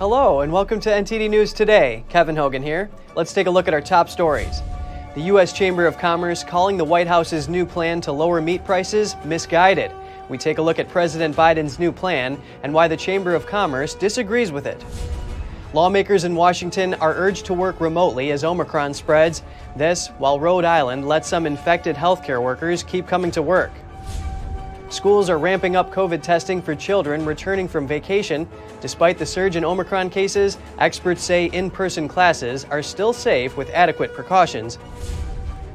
Hello and welcome to NTD News Today. Kevin Hogan here. Let's take a look at our top stories. The U.S. Chamber of Commerce calling the White House's new plan to lower meat prices misguided. We take a look at President Biden's new plan and why the Chamber of Commerce disagrees with it. Lawmakers in Washington are urged to work remotely as Omicron spreads. This while Rhode Island lets some infected healthcare workers keep coming to work. Schools are ramping up COVID testing for children returning from vacation. Despite the surge in Omicron cases, experts say in-person classes are still safe with adequate precautions.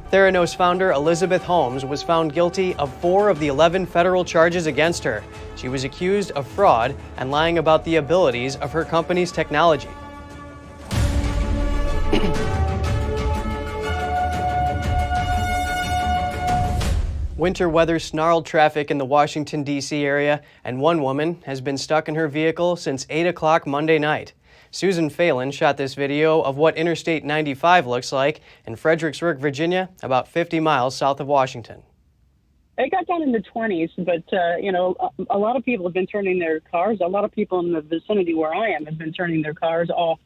Theranos founder Elizabeth Holmes was found guilty of 4 of the 11 federal charges against her. She was accused of fraud and lying about the abilities of her company's technology. Winter weather snarled traffic in the Washington, D.C. area, and one woman has been stuck in her vehicle since 8 o'clock Monday night. Susan Phelan shot this video of what Interstate 95 looks like in Fredericksburg, Virginia, about 50 miles south of Washington. It got down in the 20s, but, a lot of people have been turning their cars. A lot of people in the vicinity where I am have been turning their cars off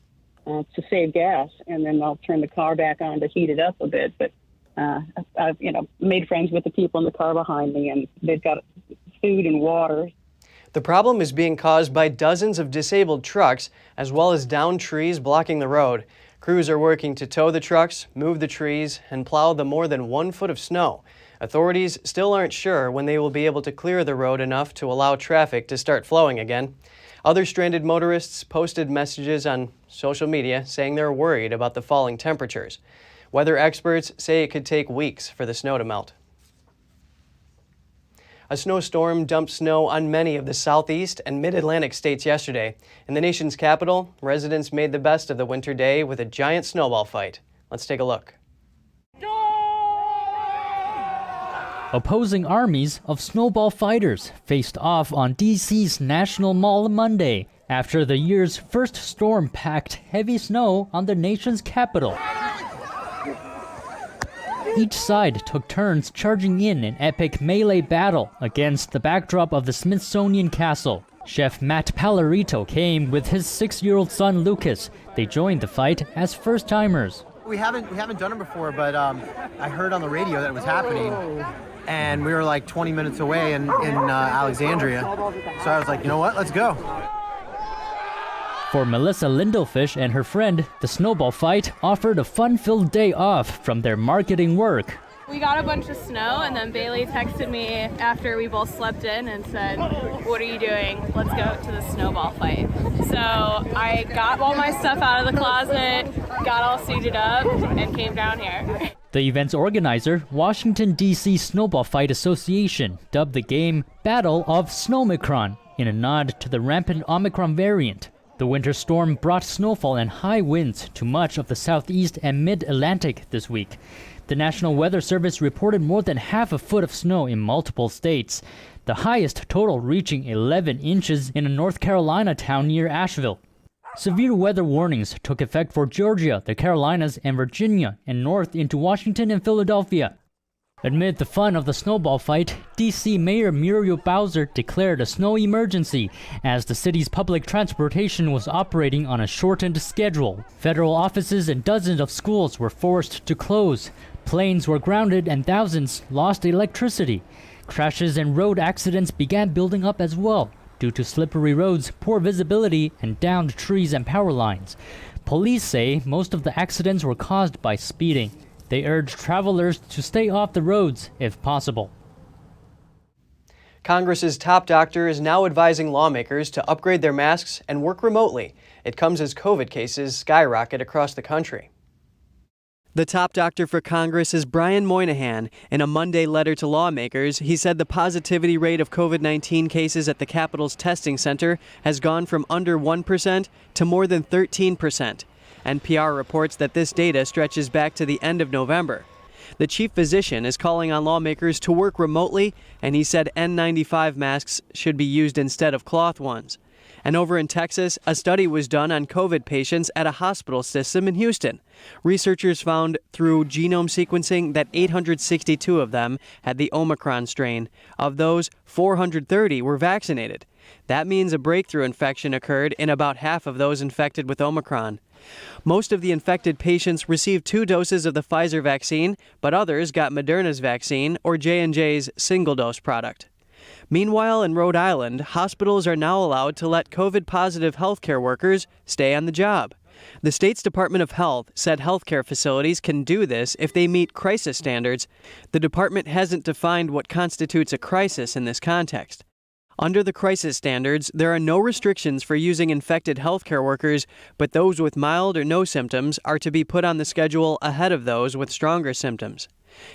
to save gas, and then they'll turn the car back on to heat it up a bit. But I've, made friends with the people in the car behind me, and they've got food and water. The problem is being caused by dozens of disabled trucks, as well as downed trees blocking the road. Crews are working to tow the trucks, move the trees, and plow the more than 1 foot of snow. Authorities still aren't sure when they will be able to clear the road enough to allow traffic to start flowing again. Other stranded motorists posted messages on social media saying they're worried about the falling temperatures. Weather experts say it could take weeks for the snow to melt. A snowstorm dumped snow on many of the southeast and mid-Atlantic states yesterday. In the nation's capital, residents made the best of the winter day with a giant snowball fight. Let's take a look. Opposing armies of snowball fighters faced off on D.C.'s National Mall Monday after the year's first storm packed heavy snow on the nation's capital. Each side took turns charging in an epic melee battle against the backdrop of the Smithsonian Castle. Chef Matt Pallarito came with his 6-year-old son Lucas. They joined the fight as first-timers. We haven't done it before, but I heard on the radio that it was happening, and we were like 20 minutes away in Alexandria. So I was like, you know what, let's go. For Melissa Lindelfish and her friend, the snowball fight offered a fun-filled day off from their marketing work. We got a bunch of snow, and then Bailey texted me after we both slept in and said, "What are you doing? Let's go to the snowball fight." So I got all my stuff out of the closet, got all suited up, and came down here. The event's organizer, Washington, D.C. Snowball Fight Association, dubbed the game Battle of Snowmicron in a nod to the rampant Omicron variant. The winter storm brought snowfall and high winds to much of the southeast and mid-Atlantic this week. The National Weather Service reported more than half a foot of snow in multiple states, the highest total reaching 11 inches in a North Carolina town near Asheville. Severe weather warnings took effect for Georgia, the Carolinas, and Virginia, and north into Washington and Philadelphia. Amid the fun of the snowball fight, D.C. Mayor Muriel Bowser declared a snow emergency as the city's public transportation was operating on a shortened schedule. Federal offices and dozens of schools were forced to close. Planes were grounded and thousands lost electricity. Crashes and road accidents began building up as well, due to slippery roads, poor visibility, and downed trees and power lines. Police say most of the accidents were caused by speeding. They urge travelers to stay off the roads if possible. Congress's top doctor is now advising lawmakers to upgrade their masks and work remotely. It comes as COVID cases skyrocket across the country. The top doctor for Congress is Brian Moynihan. In a Monday letter to lawmakers, he said the positivity rate of COVID-19 cases at the Capitol's testing center has gone from under 1% to more than 13%. NPR reports that this data stretches back to the end of November. The chief physician is calling on lawmakers to work remotely, and he said N95 masks should be used instead of cloth ones. And over in Texas, a study was done on COVID patients at a hospital system in Houston. Researchers found through genome sequencing that 862 of them had the Omicron strain. Of those, 430 were vaccinated. That means a breakthrough infection occurred in about half of those infected with Omicron. Most of the infected patients received 2 doses of the Pfizer vaccine, but others got Moderna's vaccine or J&J's single-dose product. Meanwhile, in Rhode Island, hospitals are now allowed to let COVID-positive healthcare workers stay on the job. The state's Department of Health said healthcare facilities can do this if they meet crisis standards. The department hasn't defined what constitutes a crisis in this context. Under the crisis standards, there are no restrictions for using infected healthcare workers, but those with mild or no symptoms are to be put on the schedule ahead of those with stronger symptoms.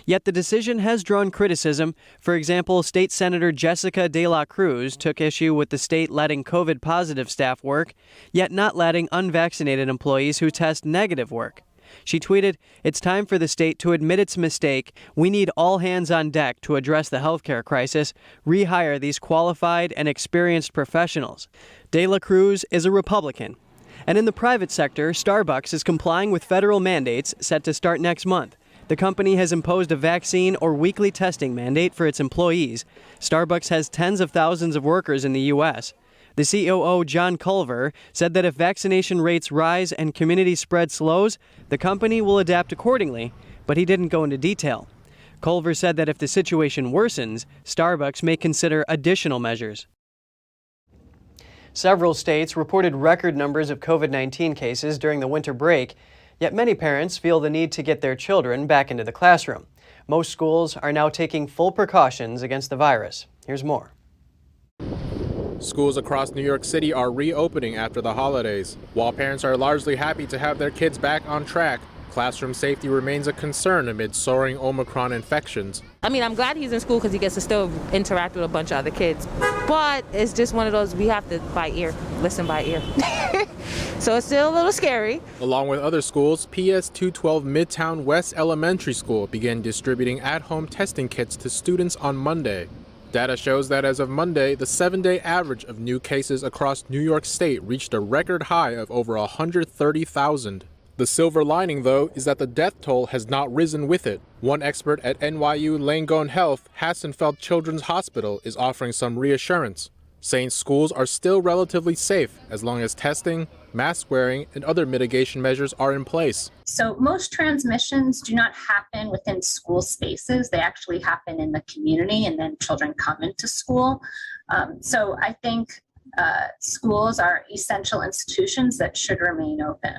Yet the decision has drawn criticism. For example, State Senator Jessica De La Cruz took issue with the state letting COVID-positive staff work, yet not letting unvaccinated employees who test negative work. She tweeted, "It's time for the state to admit its mistake. We need all hands on deck to address the healthcare crisis, rehire these qualified and experienced professionals." De La Cruz is a Republican. And in the private sector, Starbucks is complying with federal mandates set to start next month. The company has imposed a vaccine or weekly testing mandate for its employees. Starbucks has tens of thousands of workers in the U.S. The COO, John Culver, said that if vaccination rates rise and community spread slows, the company will adapt accordingly, but he didn't go into detail. Culver said that if the situation worsens, Starbucks may consider additional measures. Several states reported record numbers of COVID-19 cases during the winter break, yet many parents feel the need to get their children back into the classroom. Most schools are now taking full precautions against the virus. Here's more. Schools across New York City are reopening after the holidays. While parents are largely happy to have their kids back on track, classroom safety remains a concern amid soaring Omicron infections. I mean, I'm glad he's in school because he gets to still interact with a bunch of other kids. But it's just one of those, we have to by ear, listen by ear. So it's still a little scary. Along with other schools, PS 212 Midtown West Elementary School began distributing at-home testing kits to students on Monday. Data shows that as of Monday, the 7-day average of new cases across New York State reached a record high of over 130,000. The silver lining, though, is that the death toll has not risen with it. One expert at NYU Langone Health, Hassenfeld Children's Hospital, is offering some reassurance, saying schools are still relatively safe as long as testing, mask wearing, and other mitigation measures are in place. So most transmissions do not happen within school spaces. They actually happen in the community, and then children come into school. So I think schools are essential institutions that should remain open.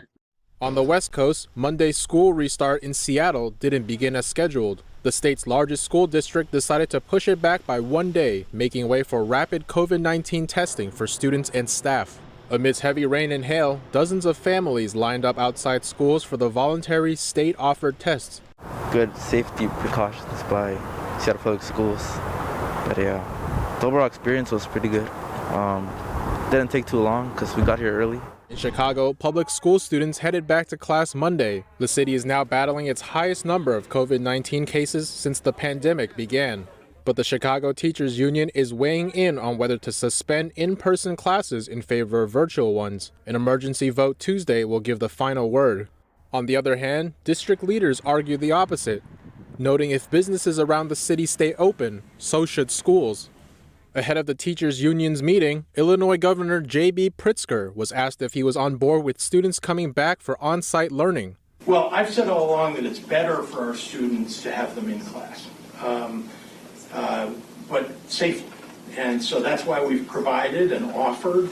On the West Coast, Monday's school restart in Seattle didn't begin as scheduled. The state's largest school district decided to push it back by 1 day, making way for rapid COVID-19 testing for students and staff. Amidst heavy rain and hail, dozens of families lined up outside schools for the voluntary state-offered tests. Good safety precautions by Seattle Public Schools. But yeah, the overall experience was pretty good. Didn't take too long because we got here early. In Chicago, public school students headed back to class Monday. The city is now battling its highest number of COVID-19 cases since the pandemic began. But the Chicago Teachers Union is weighing in on whether to suspend in-person classes in favor of virtual ones. An emergency vote Tuesday will give the final word. On the other hand, district leaders argue the opposite, noting if businesses around the city stay open, so should schools. Ahead of the teachers' union's meeting, Illinois Governor J.B. Pritzker was asked if he was on board with students coming back for on-site learning. Well, I've said all along that it's better for our students to have them in class, but safely. And so that's why we've provided and offered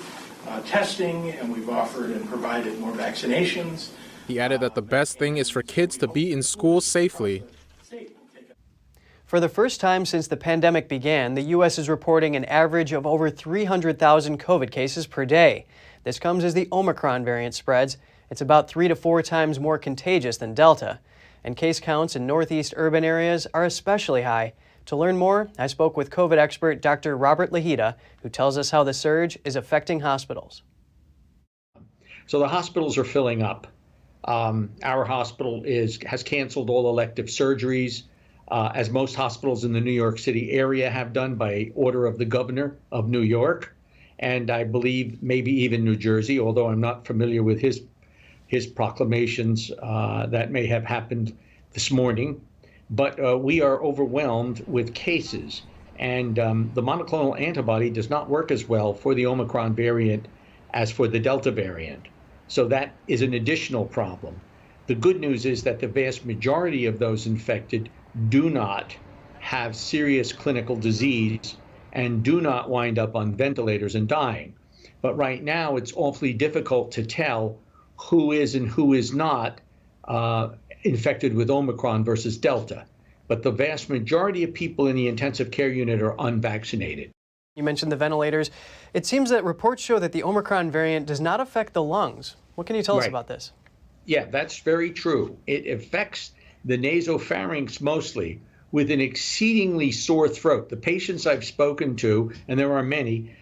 testing, and we've offered and provided more vaccinations. He added that the best thing is for kids to be in school safely. For the first time since the pandemic began, the U.S. is reporting an average of over 300,000 COVID cases per day. This comes as the Omicron variant spreads. It's about 3 to 4 times more contagious than Delta. And case counts in northeast urban areas are especially high. To learn more, I spoke with COVID expert Dr. Robert Lahita, who tells us how the surge is affecting hospitals. So the hospitals are filling up. Our hospital has canceled all elective surgeries, as most hospitals in the New York City area have done by order of the governor of New York, and I believe maybe even New Jersey, although I'm not familiar with his proclamations that may have happened this morning. But we are overwhelmed with cases, And the monoclonal antibody does not work as well for the Omicron variant as for the Delta variant. So that is an additional problem. The good news is that the vast majority of those infected do not have serious clinical disease and do not wind up on ventilators and dying. But right now, it's awfully difficult to tell who is and who is not infected with Omicron versus Delta. But the vast majority of people in the intensive care unit are unvaccinated. You mentioned the ventilators. It seems that reports show that the Omicron variant does not affect the lungs. What can you tell us about this? Yeah, that's very true. It affects the nasopharynx mostly, with an exceedingly sore throat. The patients I've spoken to, and there are many,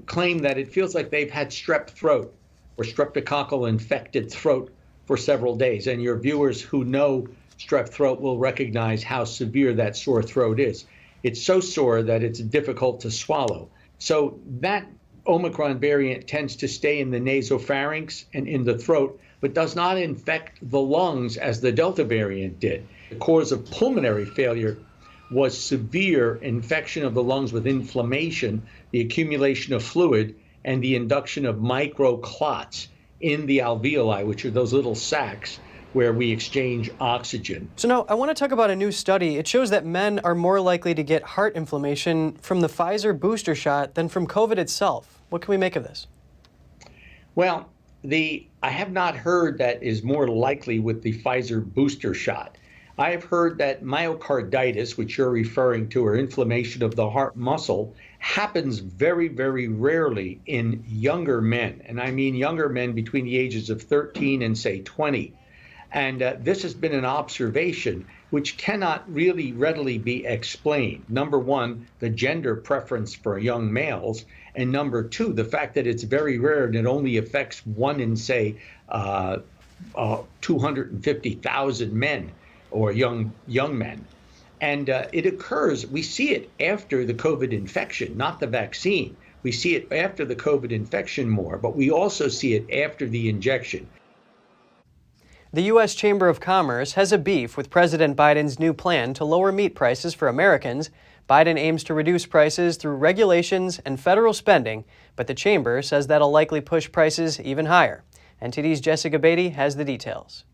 claim that it feels like they've had strep throat or streptococcal infected throat for several days. And your viewers who know strep throat will recognize how severe that sore throat is. It's so sore that it's difficult to swallow. So that Omicron variant tends to stay in the nasopharynx and in the throat, but does not infect the lungs as the Delta variant did. The cause of pulmonary failure was severe infection of the lungs with inflammation, the accumulation of fluid, and the induction of microclots in the alveoli, which are those little sacs where we exchange oxygen. So now I want to talk about a new study. It shows that men are more likely to get heart inflammation from the Pfizer booster shot than from COVID itself. What can we make of this? Well, I have not heard that is more likely with the Pfizer booster shot. I have heard that myocarditis, which you're referring to, or inflammation of the heart muscle, happens very, very rarely in younger men. And I mean younger men between the ages of 13 and, say, 20. And this has been an observation which cannot really readily be explained. Number one, the gender preference for young males. And number two, the fact that it's very rare and it only affects 1 in, say, 250,000 men or young men. And it occurs, we see it after the COVID infection, not the vaccine. We see it after the COVID infection more, but we also see it after the injection. The U.S. Chamber of Commerce has a beef with President Biden's new plan to lower meat prices for Americans. Biden aims to reduce prices through regulations and federal spending, but the chamber says that'll likely push prices even higher. NTD's Jessica Beatty has the details.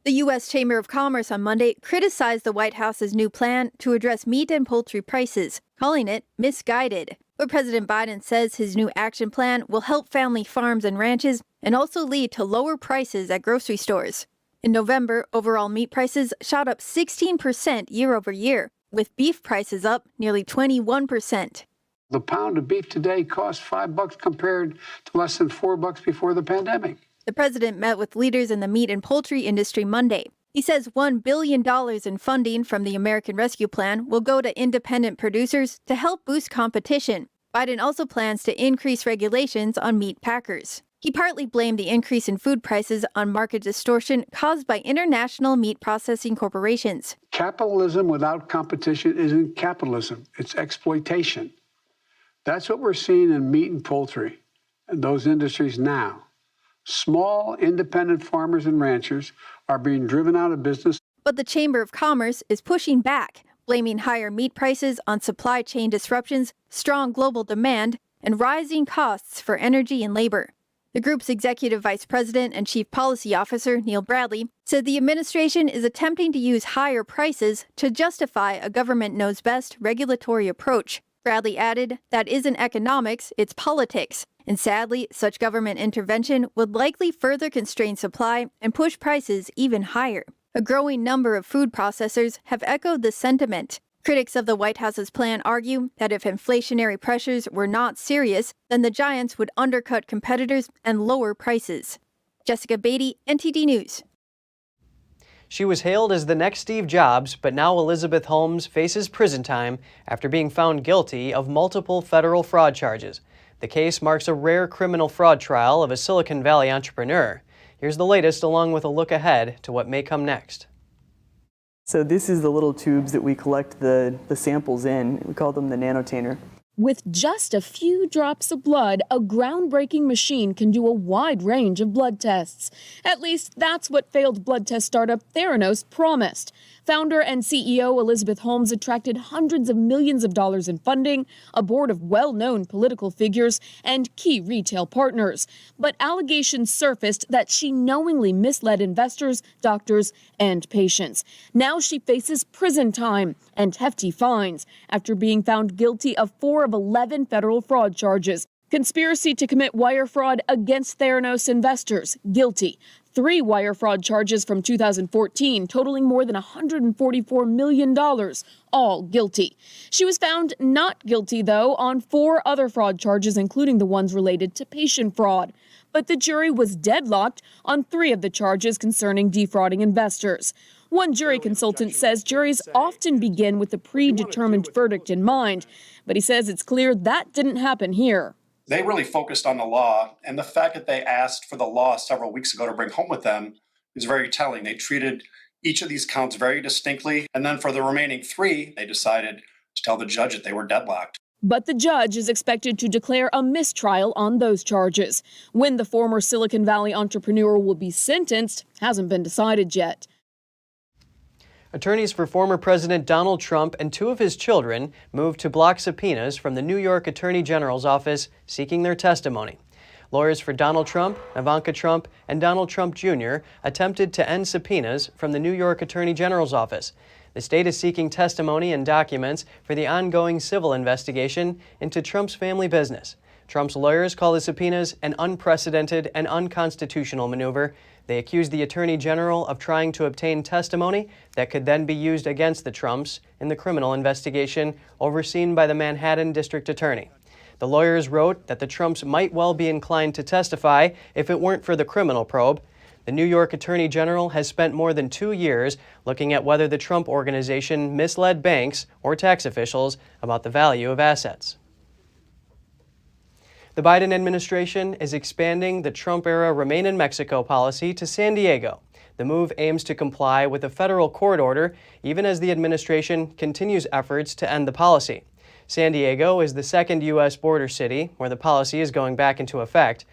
The U.S. Chamber of Commerce on Monday criticized the White House's new plan to address meat and poultry prices, calling it misguided. But President Biden says his new action plan will help family farms and ranches and also lead to lower prices at grocery stores. In November, overall meat prices shot up 16% year over year, with beef prices up nearly 21%. The pound of beef today costs $5 compared to less than $4 before the pandemic. The president met with leaders in the meat and poultry industry Monday. He says $1 billion in funding from the American Rescue Plan will go to independent producers to help boost competition. Biden also plans to increase regulations on meat packers. He partly blamed the increase in food prices on market distortion caused by international meat processing corporations. Capitalism without competition isn't capitalism, it's exploitation. That's what we're seeing in meat and poultry and those industries now. Small, independent farmers and ranchers are being driven out of business. But the Chamber of Commerce is pushing back, blaming higher meat prices on supply chain disruptions, strong global demand, and rising costs for energy and labor. The group's executive vice president and chief policy officer, Neil Bradley, said the administration is attempting to use higher prices to justify a government knows best regulatory approach. Bradley added, that isn't economics, it's politics. And sadly, such government intervention would likely further constrain supply and push prices even higher. A growing number of food processors have echoed this sentiment. Critics of the White House's plan argue that if inflationary pressures were not serious, then the giants would undercut competitors and lower prices. Jessica Beatty, NTD News. She was hailed as the next Steve Jobs, but now Elizabeth Holmes faces prison time after being found guilty of multiple federal fraud charges. The case marks a rare criminal fraud trial of a Silicon Valley entrepreneur. Here's the latest, along with a look ahead to what may come next. So this is the little tubes that we collect the samples in. We call them the nanotainer. With just a few drops of blood, a groundbreaking machine can do a wide range of blood tests. At least that's what failed blood test startup Theranos promised. Founder and CEO Elizabeth Holmes attracted hundreds of millions of dollars in funding, a board of well-known political figures, and key retail partners. But allegations surfaced that she knowingly misled investors, doctors, and patients. Now she faces prison time and hefty fines after being found guilty of 4 of 11 federal fraud charges. Conspiracy to commit wire fraud against Theranos investors, guilty. 3 wire fraud charges from 2014, totaling more than $144 million, all guilty. She was found not guilty, though, on 4 other fraud charges, including the ones related to patient fraud. But the jury was deadlocked on 3 of the charges concerning defrauding investors. One jury consultant says juries often begin with a predetermined verdict in mind, but he says it's clear that didn't happen here. They really focused on the law, and the fact that they asked for the law several weeks ago to bring home with them is very telling. They treated each of these counts very distinctly, and then for the remaining 3, they decided to tell the judge that they were deadlocked. But the judge is expected to declare a mistrial on those charges. When the former Silicon Valley entrepreneur will be sentenced hasn't been decided yet. Attorneys for former President Donald Trump and 2 of his children moved to block subpoenas from the New York Attorney General's office seeking their testimony. Lawyers for Donald Trump, Ivanka Trump, and Donald Trump Jr. attempted to end subpoenas from the New York Attorney General's office. The state is seeking testimony and documents for the ongoing civil investigation into Trump's family business. Trump's lawyers call the subpoenas an unprecedented and unconstitutional maneuver. They accuse the Attorney General of trying to obtain testimony that could then be used against the Trumps in the criminal investigation overseen by the Manhattan District Attorney. The lawyers wrote that the Trumps might well be inclined to testify if it weren't for the criminal probe. The New York Attorney General has spent more than 2 years looking at whether the Trump organization misled banks or tax officials about the value of assets. The Biden administration is expanding the Trump-era Remain in Mexico policy to San Diego. The move aims to comply with a federal court order, even as the administration continues efforts to end the policy. San Diego is the second U.S. border city where the policy is going back into effect.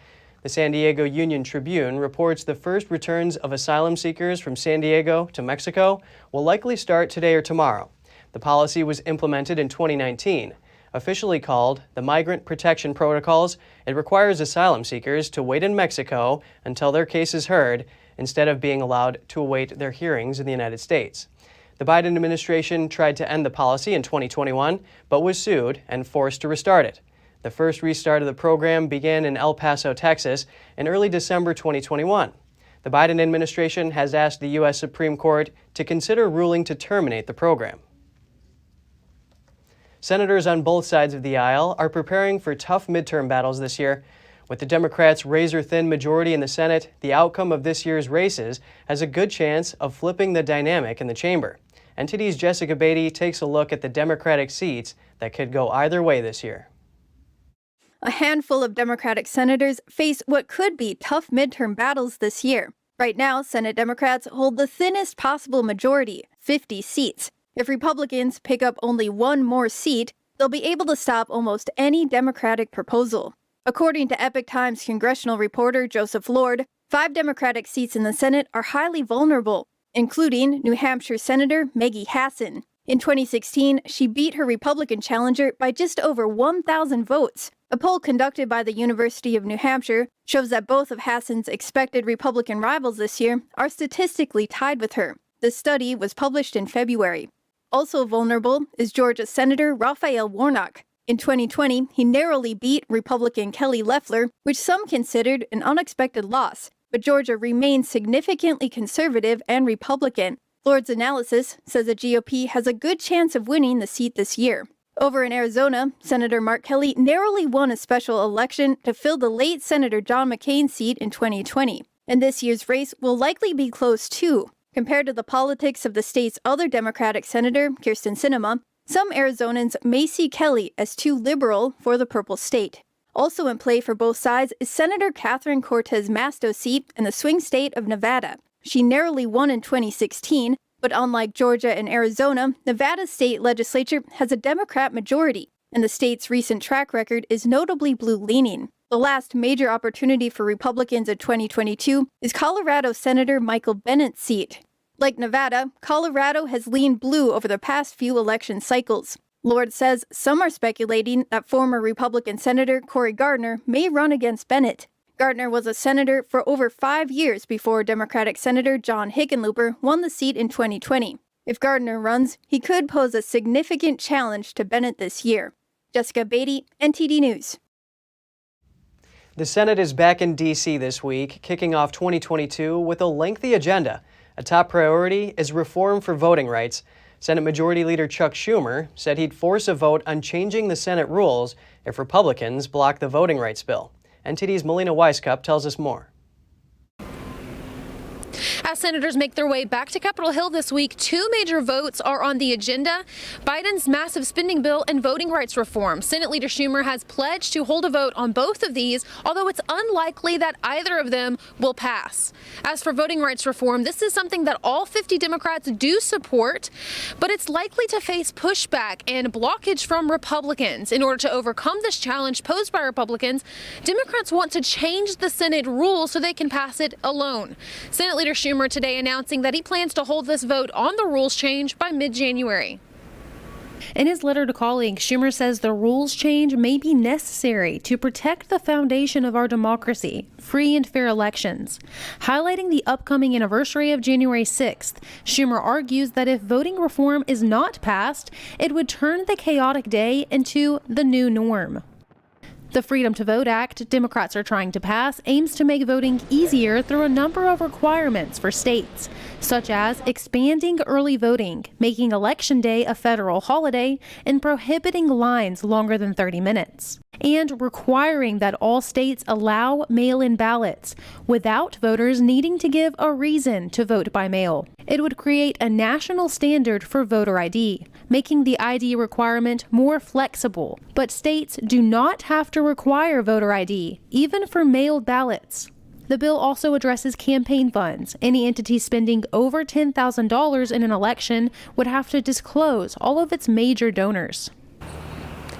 The San Diego Union Tribune reports the first returns of asylum seekers from San Diego to Mexico will likely start today or tomorrow. The policy was implemented in 2019. Officially called the Migrant Protection Protocols, it requires asylum seekers to wait in Mexico until their case is heard, instead of being allowed to await their hearings in the United States. The Biden administration tried to end the policy in 2021, but was sued and forced to restart it. The first restart of the program began in El Paso, Texas, in early December 2021. The Biden administration has asked the U.S. Supreme Court to consider ruling to terminate the program. Senators on both sides of the aisle are preparing for tough midterm battles this year. With the Democrats' razor-thin majority in the Senate, the outcome of this year's races has a good chance of flipping the dynamic in the chamber. NTD's Jessica Beatty takes a look at the Democratic seats that could go either way this year. A handful of Democratic senators face what could be tough midterm battles this year. Right now, Senate Democrats hold the thinnest possible majority, 50 seats. If Republicans pick up only 1 more seat, they'll be able to stop almost any Democratic proposal. According to Epoch Times congressional reporter Joseph Lord, 5 Democratic seats in the Senate are highly vulnerable, including New Hampshire Senator Maggie Hassan. In 2016, she beat her Republican challenger by just over 1,000 votes. A poll conducted by the University of New Hampshire shows that both of Hassan's expected Republican rivals this year are statistically tied with her. The study was published in February. Also vulnerable is Georgia Senator Raphael Warnock. In 2020, he narrowly beat Republican Kelly Loeffler, which some considered an unexpected loss, but Georgia remains significantly conservative and Republican. Lord's analysis says the GOP has a good chance of winning the seat this year. Over in Arizona, Senator Mark Kelly narrowly won a special election to fill the late Senator John McCain's seat in 2020, and this year's race will likely be close too. Compared to the politics of the state's other Democratic senator, Kyrsten Sinema, some Arizonans may see Kelly as too liberal for the purple state. Also in play for both sides is Senator Catherine Cortez Masto's seat in the swing state of Nevada. She narrowly won in 2016, but unlike Georgia and Arizona, Nevada's state legislature has a Democrat majority, and the state's recent track record is notably blue-leaning. The last major opportunity for Republicans in 2022 is Colorado Senator Michael Bennett's seat. Like Nevada, Colorado has leaned blue over the past few election cycles. Lord says some are speculating that former Republican Senator Cory Gardner may run against Bennett. Gardner was a senator for over 5 years before Democratic Senator John Hickenlooper won the seat in 2020. If Gardner runs, he could pose a significant challenge to Bennett this year. Jessica Beatty, NTD News. The Senate is back in D.C. this week, kicking off 2022 with a lengthy agenda. A top priority is reform for voting rights. Senate Majority Leader Chuck Schumer said he'd force a vote on changing the Senate rules if Republicans block the voting rights bill. NTD's Melina Weiskup tells us more. As senators make their way back to Capitol Hill this week, two major votes are on the agenda: Biden's massive spending bill and voting rights reform. Senate Leader Schumer has pledged to hold a vote on both of these, although it's unlikely that either of them will pass. As for voting rights reform, this is something that all 50 Democrats do support, but it's likely to face pushback and blockage from Republicans. In order to overcome this challenge posed by Republicans, Democrats want to change the Senate rules so they can pass it alone. Senate Leader Schumer today announcing that he plans to hold this vote on the rules change by mid-January. In his letter to colleagues, Schumer says the rules change may be necessary to protect the foundation of our democracy, free and fair elections. Highlighting the upcoming anniversary of January 6th, Schumer argues that if voting reform is not passed, it would turn the chaotic day into the new norm. The Freedom to Vote Act Democrats are trying to pass aims to make voting easier through a number of requirements for states, such as expanding early voting, making Election Day a federal holiday, and prohibiting lines longer than 30 minutes, and requiring that all states allow mail-in ballots without voters needing to give a reason to vote by mail. It would create a national standard for voter ID, making the ID requirement more flexible. But states do not have to require voter ID, even for mailed ballots. The bill also addresses campaign funds. Any entity spending over $10,000 in an election would have to disclose all of its major donors.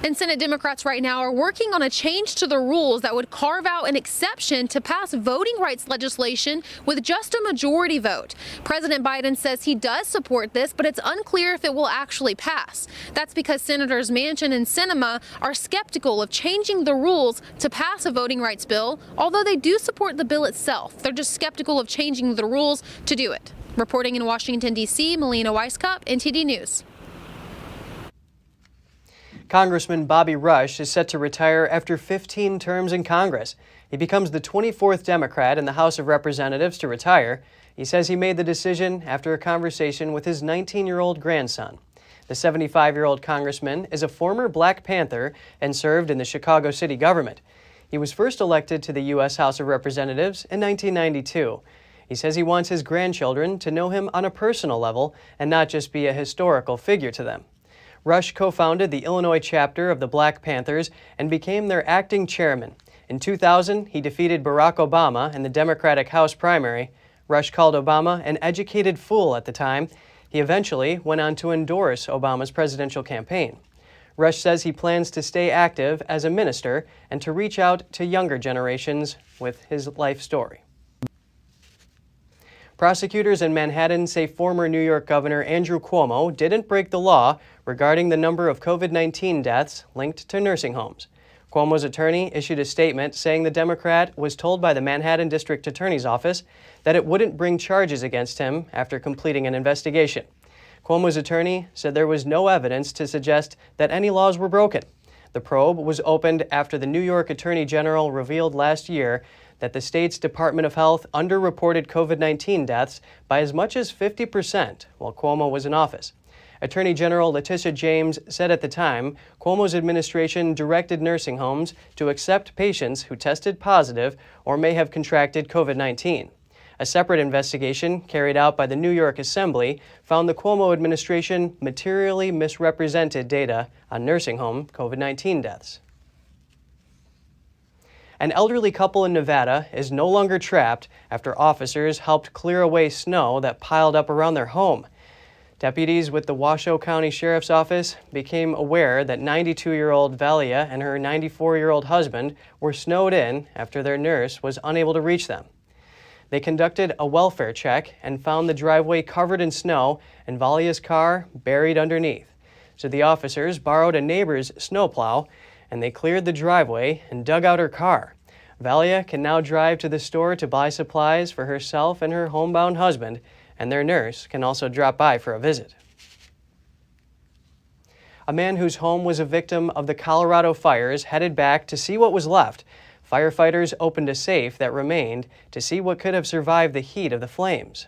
And Senate Democrats right now are working on a change to the rules that would carve out an exception to pass voting rights legislation with just a majority vote. President Biden says he does support this, but it's unclear if it will actually pass. That's because Senators Manchin and Sinema are skeptical of changing the rules to pass a voting rights bill, although they do support the bill itself. They're just skeptical of changing the rules to do it. Reporting in Washington, D.C., Melina Weiskup, NTD News. Congressman Bobby Rush is set to retire after 15 terms in Congress. He becomes the 24th Democrat in the House of Representatives to retire. He says he made the decision after a conversation with his 19-year-old grandson. The 75-year-old congressman is a former Black Panther and served in the Chicago city government. He was first elected to the U.S. House of Representatives in 1992. He says he wants his grandchildren to know him on a personal level and not just be a historical figure to them. Rush co-founded the Illinois chapter of the Black Panthers and became their acting chairman. In 2000, he defeated Barack Obama in the Democratic House primary. Rush called Obama an educated fool at the time. He eventually went on to endorse Obama's presidential campaign. Rush says he plans to stay active as a minister and to reach out to younger generations with his life story. Prosecutors in Manhattan say former New York Governor Andrew Cuomo didn't break the law regarding the number of COVID-19 deaths linked to nursing homes. Cuomo's attorney issued a statement saying the Democrat was told by the Manhattan District Attorney's Office that it wouldn't bring charges against him after completing an investigation. Cuomo's attorney said there was no evidence to suggest that any laws were broken. The probe was opened after the New York Attorney General revealed last year that the state's Department of Health underreported COVID-19 deaths by as much as 50% while Cuomo was in office. Attorney General Letitia James said at the time, Cuomo's administration directed nursing homes to accept patients who tested positive or may have contracted COVID-19. A separate investigation carried out by the New York Assembly found the Cuomo administration materially misrepresented data on nursing home COVID-19 deaths. An elderly couple in Nevada is no longer trapped after officers helped clear away snow that piled up around their home. Deputies with the Washoe County Sheriff's Office became aware that 92-year-old Valia and her 94-year-old husband were snowed in after their nurse was unable to reach them. They conducted a welfare check and found the driveway covered in snow and Valia's car buried underneath. So the officers borrowed a neighbor's snowplow and they cleared the driveway and dug out her car. Valia can now drive to the store to buy supplies for herself and her homebound husband, and their nurse can also drop by for a visit. A man whose home was a victim of the Colorado fires headed back to see what was left. Firefighters opened a safe that remained to see what could have survived the heat of the flames.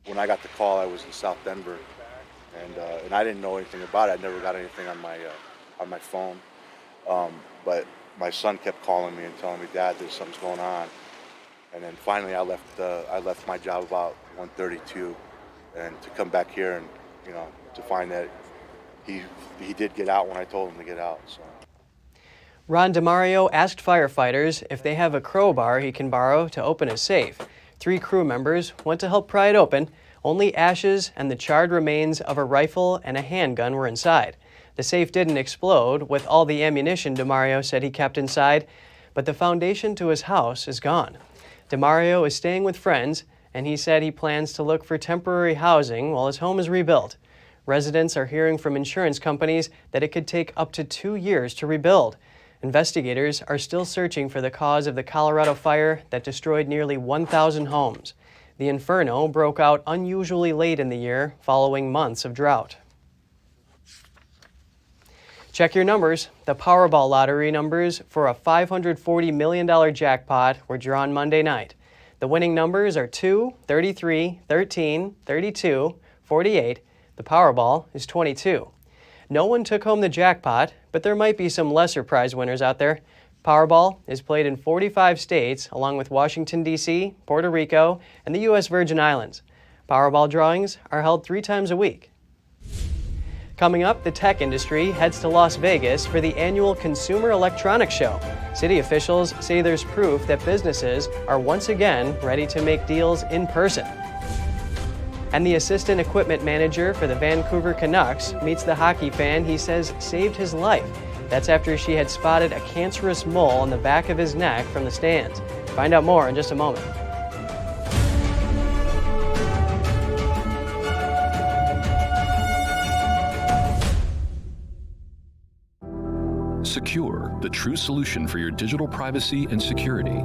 When I got the call, I was in South Denver, and I didn't know anything about it. I never got anything on my phone, but my son kept calling me and telling me, "Dad, there's something's going on." And then finally, I left my job about 1:32, and to come back here and to find that he did get out when I told him to get out. So. Ron DeMario asked firefighters if they have a crowbar he can borrow to open his safe. 3 crew members went to help pry it open. Only ashes and the charred remains of a rifle and a handgun were inside. The safe didn't explode with all the ammunition DeMario said he kept inside, but the foundation to his house is gone. DeMario is staying with friends, and he said he plans to look for temporary housing while his home is rebuilt. Residents are hearing from insurance companies that it could take up to 2 years to rebuild. Investigators are still searching for the cause of the Colorado fire that destroyed nearly 1,000 homes. The inferno broke out unusually late in the year, following months of drought. Check your numbers. The Powerball lottery numbers for a $540 million jackpot were drawn Monday night. The winning numbers are 2, 33, 13, 32, 48. The Powerball is 22. No one took home the jackpot, but there might be some lesser prize winners out there. Powerball is played in 45 states, along with Washington, D.C., Puerto Rico, and the U.S. Virgin Islands. Powerball drawings are held 3 times a week. Coming up, the tech industry heads to Las Vegas for the annual Consumer Electronics Show. City officials say there's proof that businesses are once again ready to make deals in person. And the assistant equipment manager for the Vancouver Canucks meets the hockey fan he says saved his life. That's after she had spotted a cancerous mole on the back of his neck from the stands. Find out more in just a moment. Secure, the true solution for your digital privacy and security.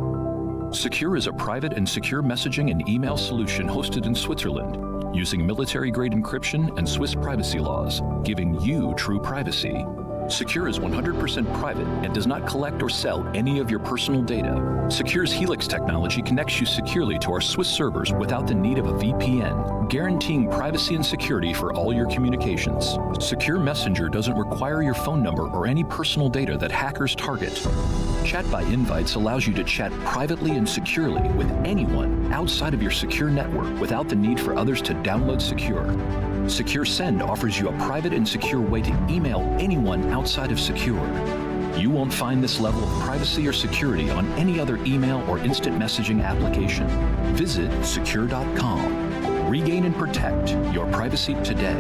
Secure is a private and secure messaging and email solution hosted in Switzerland, using military-grade encryption and Swiss privacy laws, giving you true privacy. Secure is 100% private and does not collect or sell any of your personal data. Secure's Helix technology connects you securely to our Swiss servers without the need of a VPN, guaranteeing privacy and security for all your communications. Secure Messenger doesn't require your phone number or any personal data that hackers target. Chat by Invites allows you to chat privately and securely with anyone outside of your secure network without the need for others to download Secure. Secure Send offers you a private and secure way to email anyone outside of Secure. You won't find this level of privacy or security on any other email or instant messaging application. Visit secure.com. Regain and protect your privacy today.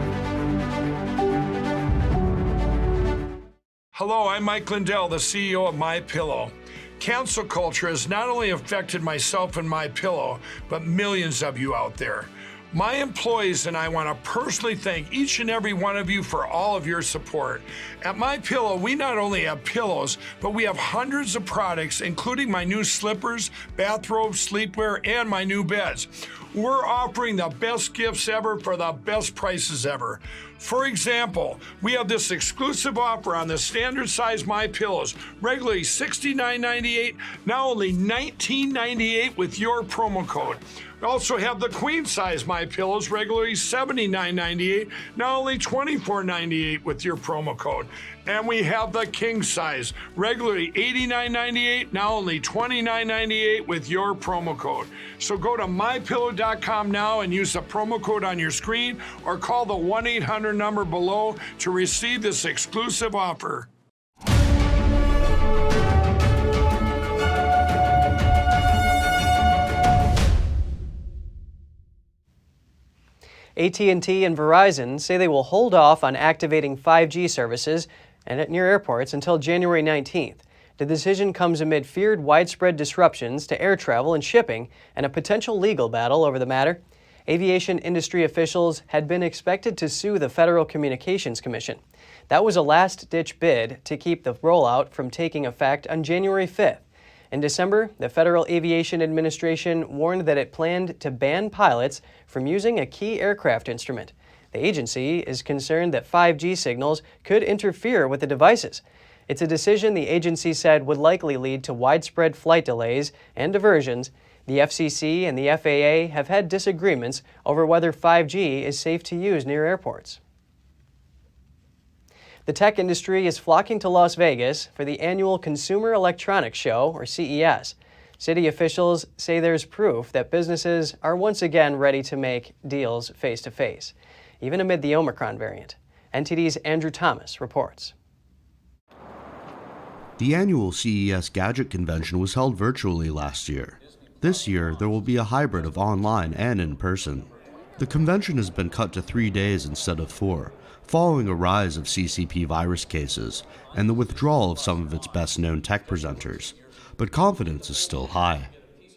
Hello, I'm Mike Lindell, the CEO of MyPillow. Cancel culture has not only affected myself and MyPillow, but millions of you out there. My employees and I want to personally thank each and every one of you for all of your support. At MyPillow, we not only have pillows, but we have hundreds of products, including my new slippers, bathrobes, sleepwear, and my new beds. We're offering the best gifts ever for the best prices ever. For example, we have this exclusive offer on the standard size MyPillows, regularly $69.98, now only $19.98 with your promo code. We also have the queen size MyPillows, regularly $79.98, now only $24.98 with your promo code. And we have the king size, regularly $89.98, now only $29.98 with your promo code. So go to mypillow.com now and use the promo code on your screen or call the 1-800 number below to receive this exclusive offer. AT&T and Verizon say they will hold off on activating 5G services and near airports until January 19th. The decision comes amid feared widespread disruptions to air travel and shipping and a potential legal battle over the matter. Aviation industry officials had been expected to sue the Federal Communications Commission. That was a last-ditch bid to keep the rollout from taking effect on January 5th. In December, the Federal Aviation Administration warned that it planned to ban pilots from using a key aircraft instrument. The agency is concerned that 5G signals could interfere with the devices. It's a decision the agency said would likely lead to widespread flight delays and diversions. The FCC and the FAA have had disagreements over whether 5G is safe to use near airports. The tech industry is flocking to Las Vegas for the annual Consumer Electronics Show, or CES. City officials say there's proof that businesses are once again ready to make deals face-to-face, even amid the Omicron variant. NTD's Andrew Thomas reports. The annual CES Gadget Convention was held virtually last year. This year, there will be a hybrid of online and in person. The convention has been cut to 3 days instead of 4, following a rise of CCP virus cases and the withdrawal of some of its best-known tech presenters. But confidence is still high.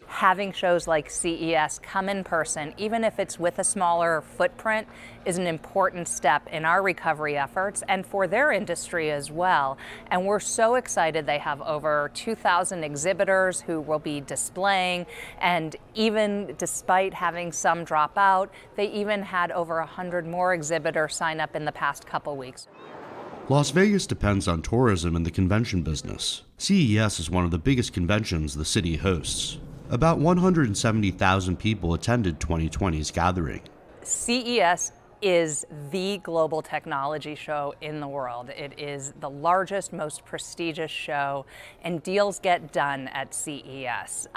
Having shows like CES come in person, even if it's with a smaller footprint, is an important step in our recovery efforts and for their industry as well. And we're so excited they have over 2,000 exhibitors who will be displaying, and even despite having some drop out, they even had over 100 more exhibitors sign up in the past couple weeks. Las Vegas depends on tourism in the convention business. CES is one of the biggest conventions the city hosts. About 170,000 people attended 2020's gathering. CES is the global technology show in the world. It is the largest, most prestigious show, and deals get done at CES.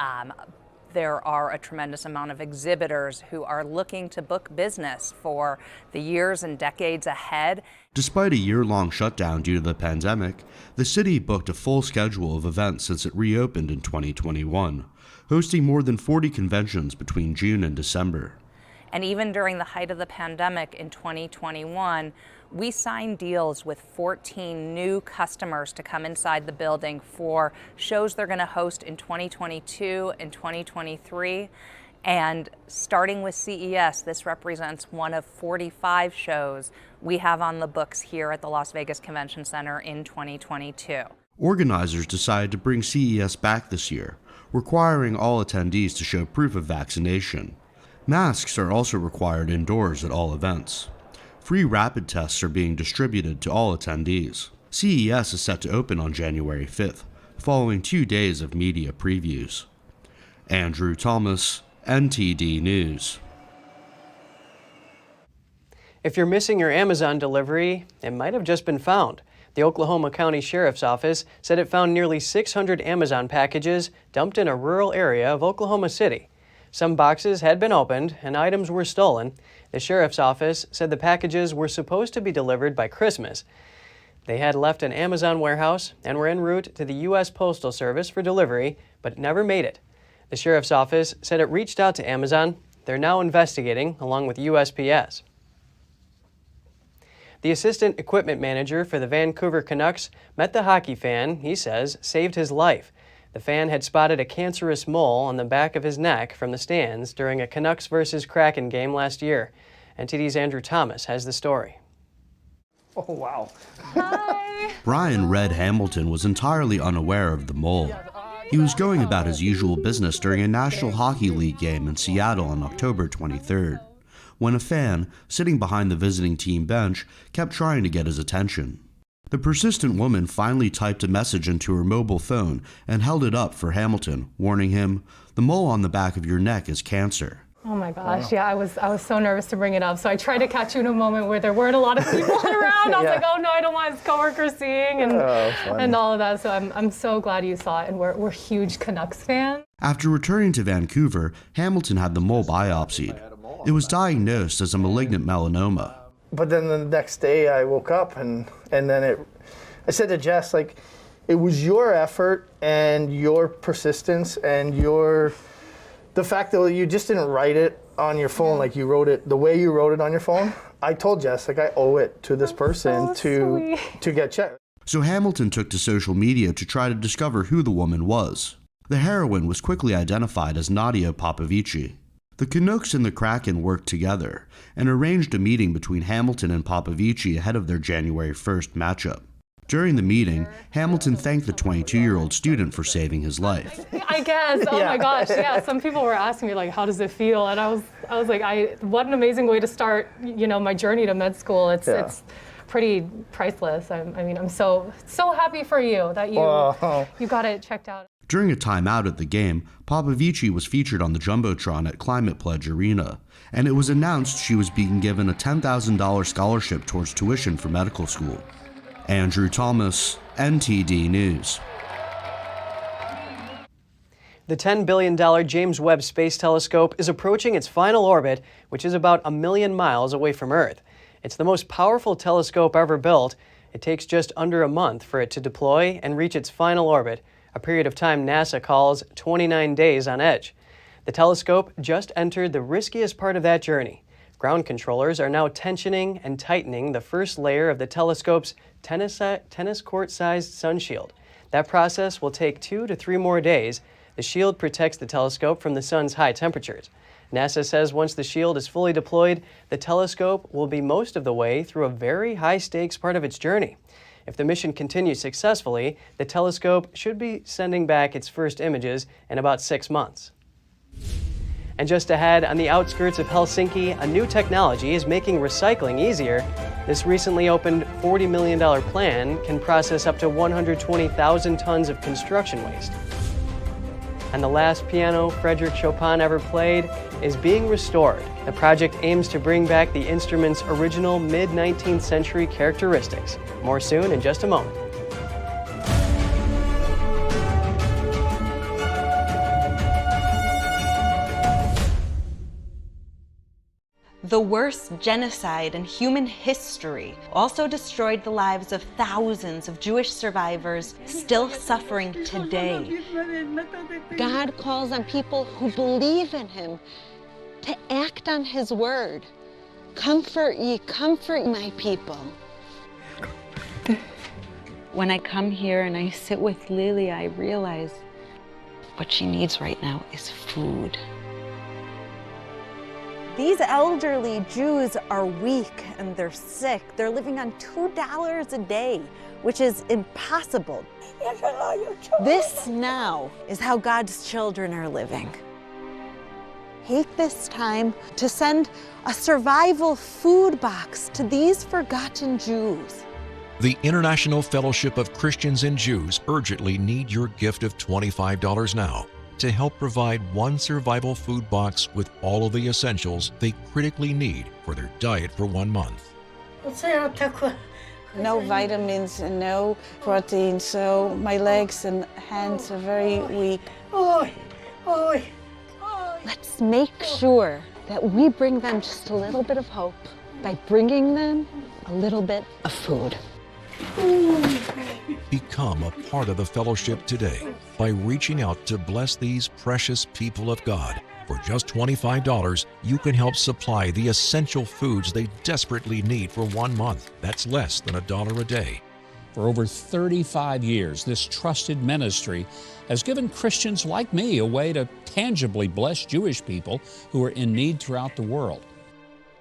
There are a tremendous amount of exhibitors who are looking to book business for the years and decades ahead. Despite a year-long shutdown due to the pandemic, the city booked a full schedule of events since it reopened in 2021. Hosting more than 40 conventions between June and December. And even during the height of the pandemic in 2021, we signed deals with 14 new customers to come inside the building for shows they're going to host in 2022 and 2023. And starting with CES, this represents one of 45 shows we have on the books here at the Las Vegas Convention Center in 2022. Organizers decided to bring CES back this year, requiring all attendees to show proof of vaccination. Masks are also required indoors at all events. Free rapid tests are being distributed to all attendees. CES is set to open on January 5th, following 2 days of media previews. Andrew Thomas, NTD News. If you're missing your Amazon delivery, it might have just been found. The Oklahoma County Sheriff's Office said it found nearly 600 Amazon packages dumped in a rural area of Oklahoma City. Some boxes had been opened and items were stolen. The Sheriff's Office said the packages were supposed to be delivered by Christmas. They had left an Amazon warehouse and were en route to the U.S. Postal Service for delivery, but never made it. The Sheriff's Office said it reached out to Amazon. They're now investigating, along with USPS. The assistant equipment manager for the Vancouver Canucks met the hockey fan, he says, saved his life. The fan had spotted a cancerous mole on the back of his neck from the stands during a Canucks versus Kraken game last year. NTD's Andrew Thomas has the story. Oh, wow. Hi. Brian Red Hamilton was entirely unaware of the mole. He was going about his usual business during a National Hockey League game in Seattle on October 23rd. When a fan, sitting behind the visiting team bench, kept trying to get his attention. The persistent woman finally typed a message into her mobile phone and held it up for Hamilton, warning him, "The mole on the back of your neck is cancer." Oh my gosh, yeah, I was so nervous to bring it up. So I tried to catch you in a moment where there weren't a lot of people around. I was like, oh no, I don't want his coworkers seeing and all of that. So I'm so glad you saw it, and we're huge Canucks fans. After returning to Vancouver, Hamilton had the mole biopsied. It was diagnosed as a malignant melanoma. But then the next day I woke up and then I said to Jess, like, it was your effort and your persistence and the fact that you just didn't write it on your phone, like you wrote it, the way you wrote it on your phone. I told Jess, like, I owe it to this person to get checked. So Hamilton took to social media to try to discover who the woman was. The heroine was quickly identified as Nadia Popovici. The Canucks and the Kraken worked together and arranged a meeting between Hamilton and Popovici ahead of their January 1st matchup. During the meeting, Hamilton thanked the 22-year-old student for saving his life. I guess. Oh my gosh. Yeah. Some people were asking me like, how does it feel? And I was like, what an amazing way to start, my journey to med school. It's pretty priceless. I mean, I'm so happy for you that you got it checked out. During a timeout at the game, Popovici was featured on the Jumbotron at Climate Pledge Arena, and it was announced she was being given a $10,000 scholarship towards tuition for medical school. Andrew Thomas, NTD News. The $10 billion James Webb Space Telescope is approaching its final orbit, which is about 1 million miles away from Earth. It's the most powerful telescope ever built. It takes just under a month for it to deploy and reach its final orbit, a period of time NASA calls 29 days on edge. The telescope just entered the riskiest part of that journey. Ground controllers are now tensioning and tightening the first layer of the telescope's tennis court-sized sun shield. That process will take 2 to 3 more days. The shield protects the telescope from the sun's high temperatures. NASA says once the shield is fully deployed, the telescope will be most of the way through a very high-stakes part of its journey. If the mission continues successfully, the telescope should be sending back its first images in about 6 months. And just ahead, on the outskirts of Helsinki, a new technology is making recycling easier. This recently opened $40 million plan can process up to 120,000 tons of construction waste. And the last piano Frédéric Chopin ever played is being restored. The project aims to bring back the instrument's original mid-19th century characteristics. More soon in just a moment. The worst genocide in human history also destroyed the lives of thousands of Jewish survivors still suffering today. God calls on people who believe in Him to act on His word. Comfort ye, comfort my people. When I come here and I sit with Lily, I realize what she needs right now is food. These elderly Jews are weak and they're sick. They're living on $2 a day, which is impossible. This now is how God's children are living. Take this time to send a survival food box to these forgotten Jews. The International Fellowship of Christians and Jews urgently need your gift of $25 now to help provide one survival food box with all of the essentials they critically need for their diet for 1 month. No vitamins and no protein, so my legs and hands are very weak. Let's make sure that we bring them just a little bit of hope by bringing them a little bit of food. Become a part of the fellowship today by reaching out to bless these precious people of God. For just $25, you can help supply the essential foods they desperately need for 1 month. That's less than $1 a day. For over 35 years, this trusted ministry has given Christians like me a way to tangibly bless Jewish people who are in need throughout the world.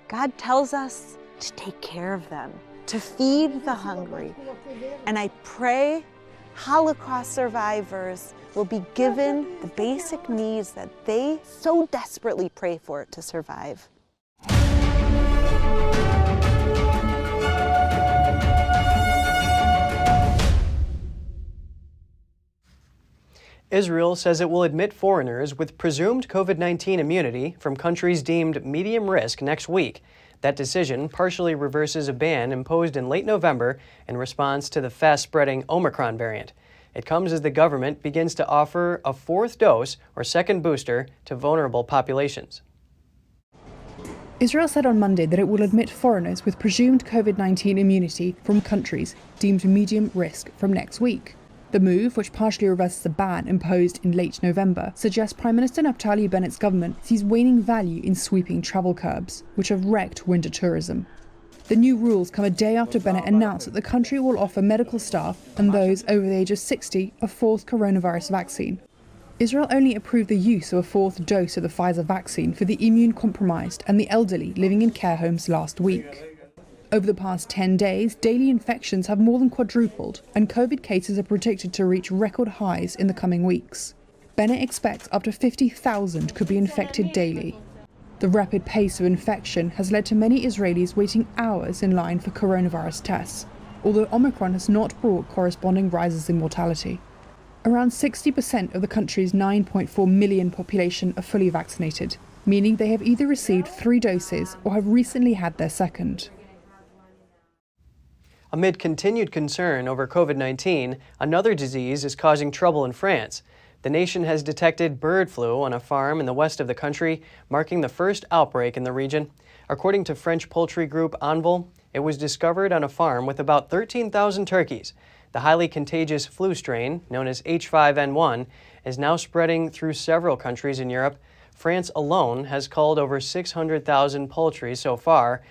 God tells us to take care of them, to feed the hungry. And I pray Holocaust survivors will be given the basic needs that they so desperately pray for to survive. Israel says it will admit foreigners with presumed COVID-19 immunity from countries deemed medium risk next week. That decision partially reverses a ban imposed in late November in response to the fast-spreading Omicron variant. It comes as the government begins to offer a 4th dose or second booster to vulnerable populations. Israel said on Monday that it will admit foreigners with presumed COVID-19 immunity from countries deemed medium risk from next week. The move, which partially reverses a ban imposed in late November, suggests Prime Minister Naftali Bennett's government sees waning value in sweeping travel curbs, which have wrecked winter tourism. The new rules come a day after Bennett announced that the country will offer medical staff and those over the age of 60 a fourth coronavirus vaccine. Israel only approved the use of a fourth dose of the Pfizer vaccine for the immune-compromised and the elderly living in care homes last week. Over the past 10 days, daily infections have more than quadrupled, and COVID cases are predicted to reach record highs in the coming weeks. Bennett expects up to 50,000 could be infected daily. The rapid pace of infection has led to many Israelis waiting hours in line for coronavirus tests, although Omicron has not brought corresponding rises in mortality. Around 60% of the country's 9.4 million population are fully vaccinated, meaning they have either received 3 doses or have recently had their second. Amid continued concern over COVID-19, another disease is causing trouble in France. The nation has detected bird flu on a farm in the west of the country, marking the first outbreak in the region. According to French poultry group Envol, it was discovered on a farm with about 13,000 turkeys. The highly contagious flu strain, known as H5N1, is now spreading through several countries in Europe. France alone has culled over 600,000 poultry so far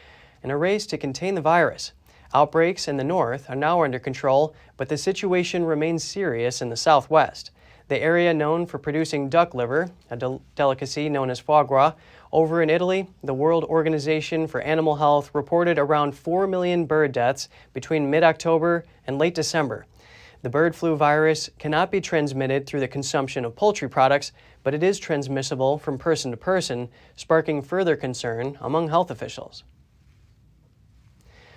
in a race to contain the virus. Outbreaks in the north are now under control, but the situation remains serious in the southwest. The area known for producing duck liver, a delicacy known as foie gras, over in Italy, the World Organization for Animal Health reported around 4 million bird deaths between mid-October and late December. The bird flu virus cannot be transmitted through the consumption of poultry products, but it is transmissible from person to person, sparking further concern among health officials.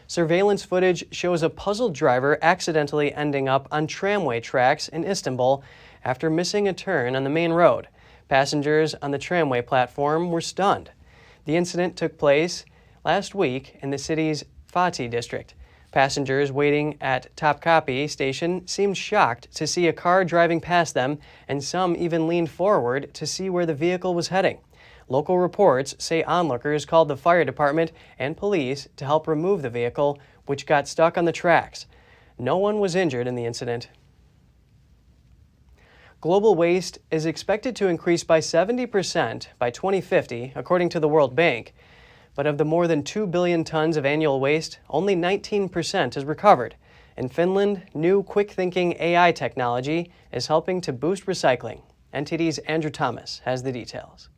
Surveillance footage shows a puzzled driver accidentally ending up on tramway tracks in Istanbul after missing a turn on the main road. Passengers on the tramway platform were stunned. The incident took place last week in the city's Fatih district. Passengers waiting at Topkapi station seemed shocked to see a car driving past them, and some even leaned forward to see where the vehicle was heading. Local reports say onlookers called the fire department and police to help remove the vehicle, which got stuck on the tracks. No one was injured in the incident. Global waste is expected to increase by 70% by 2050, according to the World Bank. But of the more than 2 billion tons of annual waste, only 19% is recovered. In Finland, new quick-thinking AI technology is helping to boost recycling. NTD's Andrew Thomas has the details.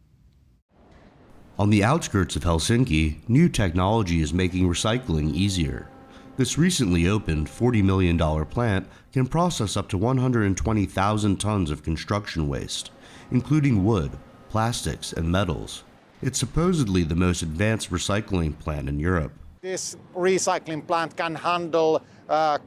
On the outskirts of Helsinki, new technology is making recycling easier. This recently opened $40 million plant can process up to 120,000 tons of construction waste, including wood, plastics, and metals. It's supposedly the most advanced recycling plant in Europe. This recycling plant can handle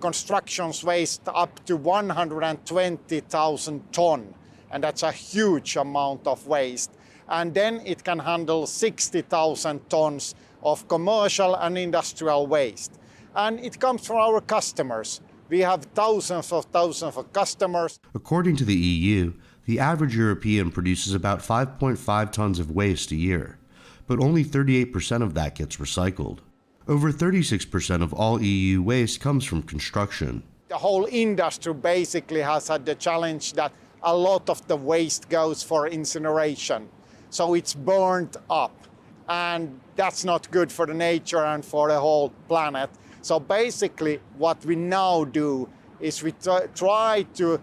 construction waste up to 120,000 tons, and that's a huge amount of waste. And then it can handle 60,000 tons of commercial and industrial waste. And it comes from our customers. We have thousands of customers. According to the EU, the average European produces about 5.5 tons of waste a year, but only 38% of that gets recycled. Over 36% of all EU waste comes from construction. The whole industry basically has had the challenge that a lot of the waste goes for incineration. So it's burned up, and that's not good for the nature and for the whole planet. So basically what we now do is we try to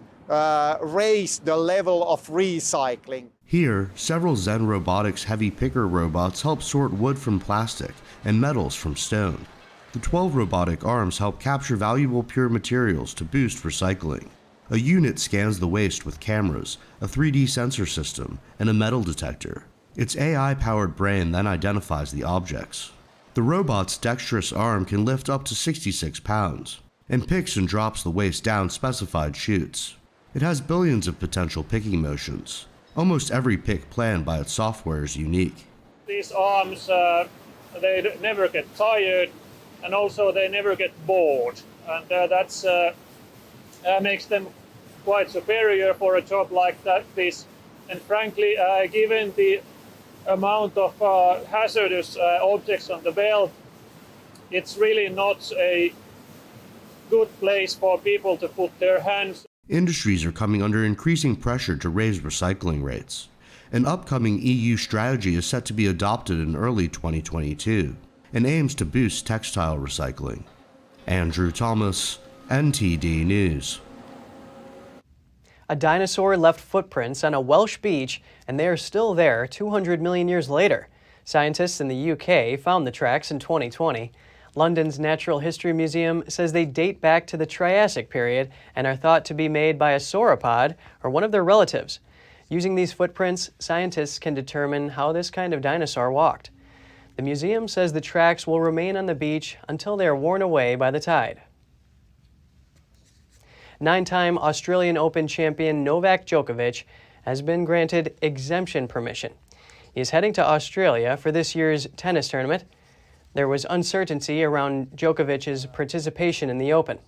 raise the level of recycling. Here, several Zen Robotics heavy picker robots help sort wood from plastic and metals from stone. The 12 robotic arms help capture valuable pure materials to boost recycling. A unit scans the waste with cameras, a 3D sensor system, and a metal detector. Its AI-powered brain then identifies the objects. The robot's dexterous arm can lift up to 66 pounds and picks and drops the waste down specified chutes. It has billions of potential picking motions. Almost every pick planned by its software is unique. These arms, they never get tired, and also they never get bored. And that's makes them quite superior for a job like this. And frankly, given the amount of hazardous objects on the belt, it's really not a good place for people to put their hands. Industries are coming under increasing pressure to raise recycling rates. An upcoming EU strategy is set to be adopted in early 2022. and aims to boost textile recycling. Andrew Thomas, NTD News. A dinosaur left footprints on a Welsh beach, and they are still there 200 million years later. Scientists in the UK found the tracks in 2020. London's Natural History Museum says they date back to the Triassic period and are thought to be made by a sauropod or one of their relatives. Using these footprints, scientists can determine how this kind of dinosaur walked. The museum says the tracks will remain on the beach until they are worn away by the tide. 9-time Australian Open champion Novak Djokovic has been granted exemption permission. He is heading to Australia for this year's tennis tournament. There was uncertainty around Djokovic's participation in the Open.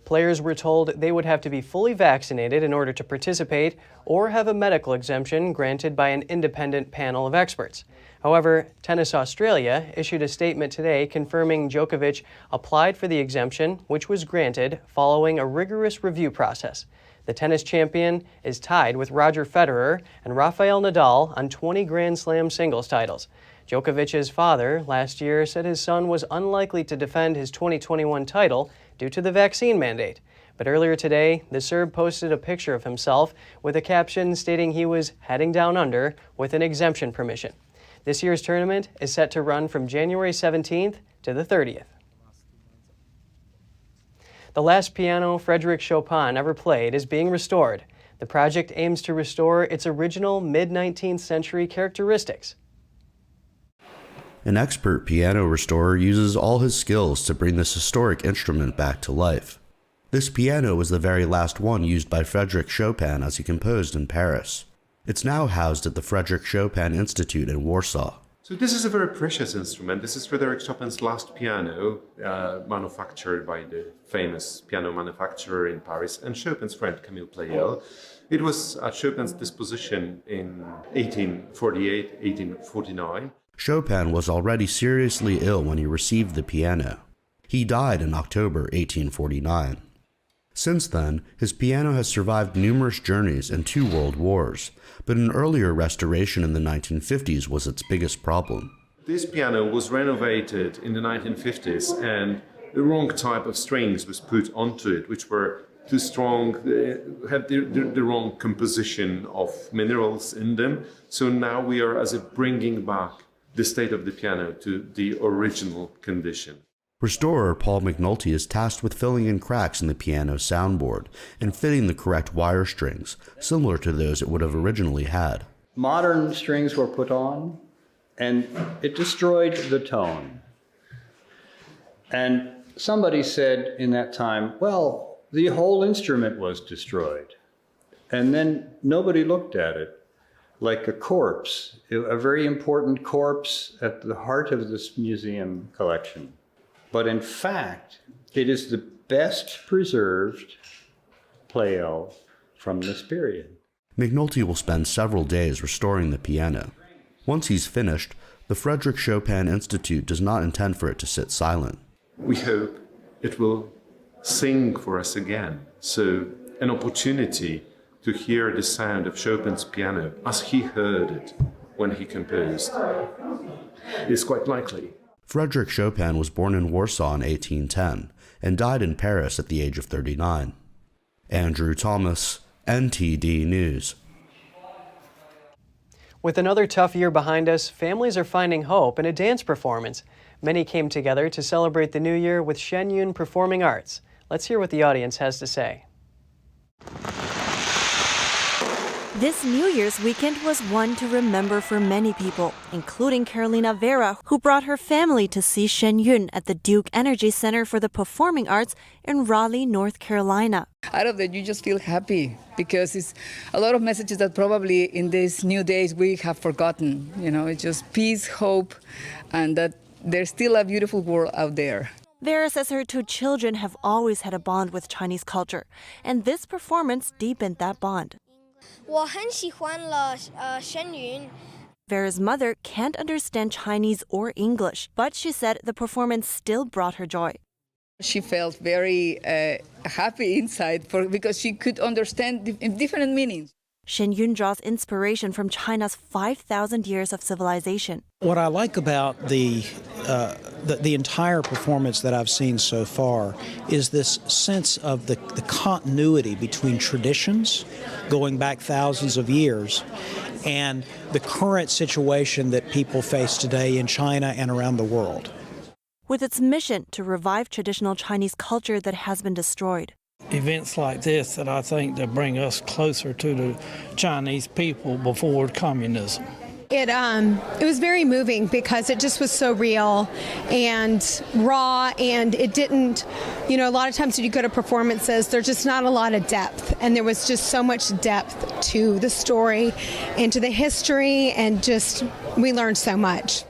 Players were told they would have to be fully vaccinated in order to participate or have a medical exemption granted by an independent panel of experts. However, Tennis Australia issued a statement today confirming Djokovic applied for the exemption, which was granted following a rigorous review process. The tennis champion is tied with Roger Federer and Rafael Nadal on 20 Grand Slam singles titles. Djokovic's father last year said his son was unlikely to defend his 2021 title due to the vaccine mandate. But earlier today, the Serb posted a picture of himself with a caption stating he was heading down under with an exemption permission. This year's tournament is set to run from January 17th to the 30th. The last piano Frédéric Chopin ever played is being restored. The project aims to restore its original mid-19th century characteristics. An expert piano restorer uses all his skills to bring this historic instrument back to life. This piano was the very last one used by Frédéric Chopin as he composed in Paris. It's now housed at the Frédéric Chopin Institute in Warsaw. So this is a very precious instrument. This is Frédéric Chopin's last piano, manufactured by the famous piano manufacturer in Paris and Chopin's friend Camille Pleyel. It was at Chopin's disposition in 1848, 1849. Chopin was already seriously ill when he received the piano. He died in October 1849. Since then, his piano has survived numerous journeys and 2 world wars, but an earlier restoration in the 1950s was its biggest problem. This piano was renovated in the 1950s and the wrong type of strings was put onto it, which were too strong, had the wrong composition of minerals in them. So now we are as if bringing back the state of the piano to the original condition. Restorer Paul McNulty is tasked with filling in cracks in the piano's soundboard and fitting the correct wire strings, similar to those it would have originally had. Modern strings were put on, and it destroyed the tone. And somebody said in that time, well, the whole instrument was destroyed. And then nobody looked at it like a corpse, a very important corpse at the heart of this museum collection. But in fact, it is the best preserved Pleyel from this period. McNulty will spend several days restoring the piano. Once he's finished, the Frédéric Chopin Institute does not intend for it to sit silent. We hope it will sing for us again. So an opportunity to hear the sound of Chopin's piano as he heard it when he composed is quite likely. Frédéric Chopin was born in Warsaw in 1810 and died in Paris at the age of 39. Andrew Thomas, NTD News. With another tough year behind us, families are finding hope in a dance performance. Many came together to celebrate the new year with Shen Yun Performing Arts. Let's hear what the audience has to say. This New Year's weekend was one to remember for many people, including Carolina Vera, who brought her family to see Shen Yun at the Duke Energy Center for the Performing Arts in Raleigh, North Carolina. Out of that, you just feel happy because it's a lot of messages that probably in these new days we have forgotten. You know, it's just peace, hope, and that there's still a beautiful world out there. Vera says her 2 children have always had a bond with Chinese culture, and this performance deepened that bond. 我很喜欢了Shen Yun. Vera's mother can't understand Chinese or English, but she said the performance still brought her joy. She felt very happy inside because she could understand different meanings. Shen Yun draws inspiration from China's 5,000 years of civilization. What I like about the the entire performance that I've seen so far is this sense of the continuity between traditions going back thousands of years and the current situation that people face today in China and around the world. With its mission to revive traditional Chinese culture that has been destroyed. Events like this that I think that bring us closer to the Chinese people before communism. It was very moving because it just was so real and raw, and it didn't, a lot of times when you go to performances, there's just not a lot of depth, and there was just so much depth to the story and to the history, and just we learned so much.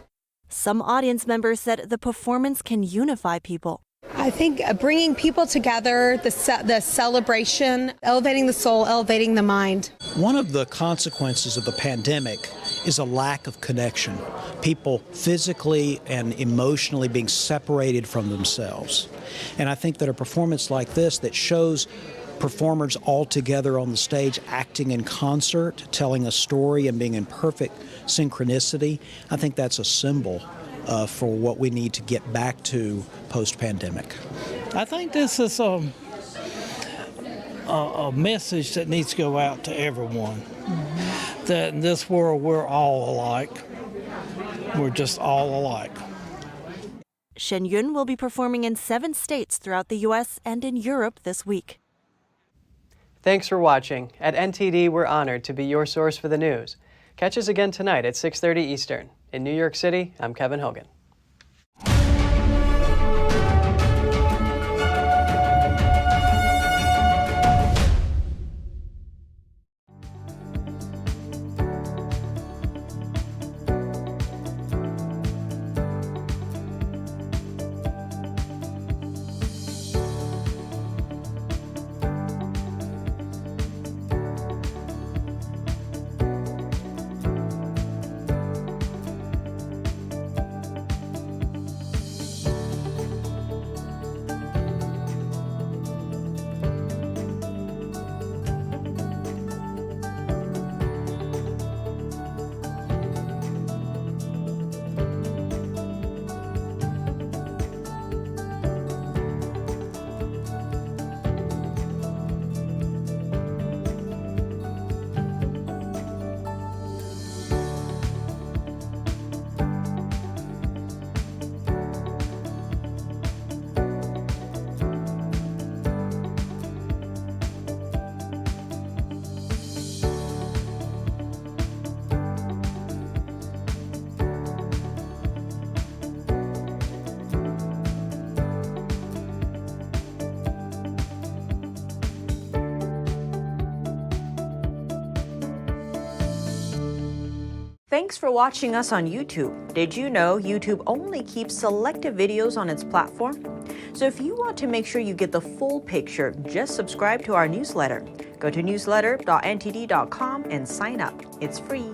Some audience members said the performance can unify people. I think bringing people together, the celebration, elevating the soul, elevating the mind. One of the consequences of the pandemic is a lack of connection. People physically and emotionally being separated from themselves. And I think that a performance like this that shows performers all together on the stage acting in concert, telling a story and being in perfect synchronicity, I think that's a symbol for what we need to get back to post-pandemic. I think this is a message that needs to go out to everyone. That in this world we're all alike. We're just all alike. Shen Yun will be performing in 7 states throughout the U.S. and in Europe this week. Thanks for watching. At NTD, we're honored to be your source for the news. Catch us again tonight at 6:30 Eastern. In New York City, I'm Kevin Hogan. Thanks for watching us on YouTube. Did you know YouTube only keeps selective videos on its platform? So if you want to make sure you get the full picture, just subscribe to our newsletter. Go to newsletter.ntd.com and sign up. It's free.